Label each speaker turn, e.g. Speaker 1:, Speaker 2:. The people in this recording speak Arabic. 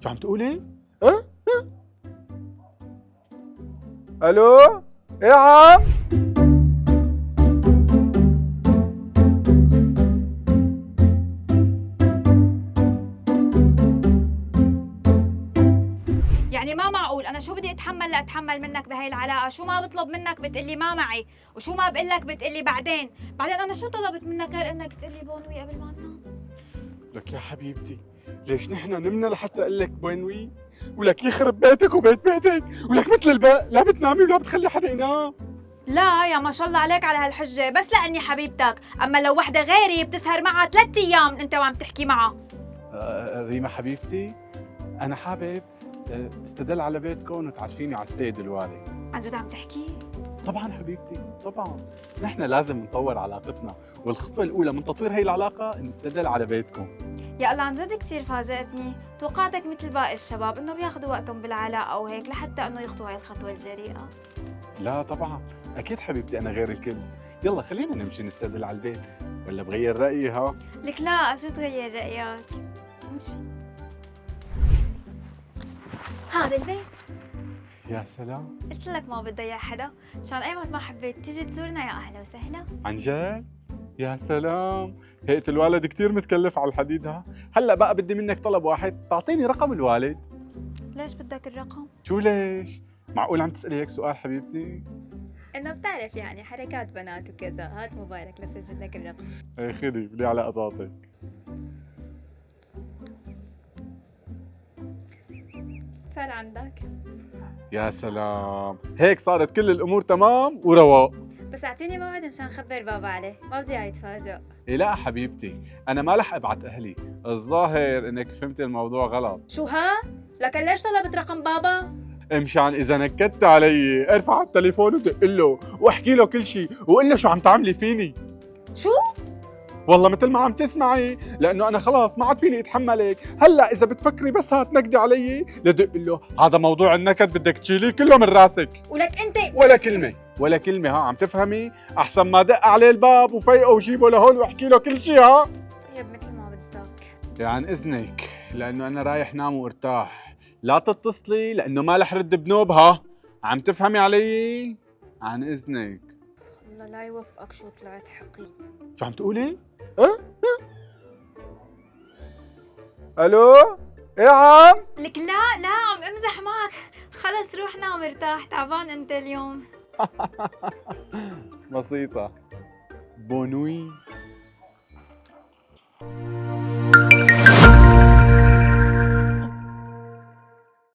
Speaker 1: شو عم تقولي؟ اه؟ الو؟ ايه عم؟
Speaker 2: يعني ما معقول، انا شو بدي اتحمل لاتحمل منك بهاي العلاقه؟ شو ما بطلب منك بتقلي ما معي، وشو ما بقول لك بتقلي بعدين انا شو طلبت منك غير انك تقلي بونوي قبل ما ننام؟
Speaker 1: لك يا حبيبتي، ليش نحن نمنا لحتى اقول لك بوينوي؟ ولك يخرب بيتك وبيت بيتك، ولك مثل الباء لا بتنامي ولا بتخلي حدا ينام.
Speaker 2: لا يا ما شاء الله عليك على هالحجه، بس لاني حبيبتك، اما لو وحده غيري بتسهر معها 3 ايام انت وعم تحكي معها.
Speaker 1: ريما حبيبتي، انا حابب تستدل على بيتكم وتعرفيني على السيد الوالي.
Speaker 2: عن جد عم تحكي؟
Speaker 1: طبعا حبيبتي طبعا، نحن لازم نطور علاقتنا، والخطوه الاولى من تطوير هي العلاقه نستدل على بيتكم.
Speaker 2: يا الله عن جد كثير فاجأتني، توقعتك مثل باقي الشباب انه بياخذوا وقتهم بالعلاقه وهيك لحتى انه يخطوا هاي الخطوه الجريئه.
Speaker 1: لا طبعا، اكيد حبيبتي انا غير الكل. يلا خلينا نمشي نستدل على البيت، ولا بغير رايي ها؟
Speaker 2: لك لا، شو تغير رايك؟ امشي. هذا البيت.
Speaker 1: يا سلام،
Speaker 2: قلت لك ما بدي اياه حدا، مشان اي وقت ما حبيت تيجي تزورنا يا اهلا وسهلا.
Speaker 1: عن جد؟ يا سلام، هيئة الوالد كتير متكلف على الحديد ها. هلا بقى بدي منك طلب واحد، تعطيني رقم الوالد.
Speaker 2: ليش بدك الرقم؟
Speaker 1: شو ليش؟ معقول عم تسألي هيك سؤال حبيبتي؟
Speaker 2: انه بتعرف يعني حركات بنات وكذا، هات موبايلك لسجل لك الرقم.
Speaker 1: ايه خدي بلي على قطاطك.
Speaker 2: صار عندك.
Speaker 1: يا سلام، هيك صارت كل الامور تمام ورواق.
Speaker 2: بس اعطيني موعد مشان اخبر بابا عليه، ما بدي اياه يتفاجئ.
Speaker 1: إيه لا حبيبتي، انا ما رح ابعت اهلي، الظاهر انك فهمتي الموضوع غلط.
Speaker 2: شو ها؟ لكن ليش طلبت رقم بابا؟
Speaker 1: مشان اذا نكدت علي ارفع التليفون ودق له واحكي له كل شيء وقول له شو عم تعملي فيني.
Speaker 2: شو؟
Speaker 1: والله مثل ما عم تسمعي، لانه انا خلاص ما عاد فيني اتحملك. هلا اذا بتفكري بس هتنكدي علي لدق له هذا موضوع النكد بدك تشيليه كله من راسك.
Speaker 2: ولك انت
Speaker 1: ولا كلمه ولا كلمه ها، عم تفهمي؟ احسن ما دق عليه الباب وفيقه وجيبه لهون واحكي له كل شيء ها.
Speaker 2: طيب مثل ما بدك.
Speaker 1: عن اذنك، لانه انا رايح نام وارتاح، لا تتصلي لانه ما رح رد بنوبها. عم تفهمي علي؟ عن اذنك.
Speaker 2: الله لا يوفقك، شو طلعت حقير.
Speaker 1: شو عم تقولي؟ اه؟ الو؟ ايه عم؟
Speaker 2: لك لا عم امزح معك، خلص روح نام ارتاح، تعبان انت اليوم.
Speaker 1: بسيطة. بونوي.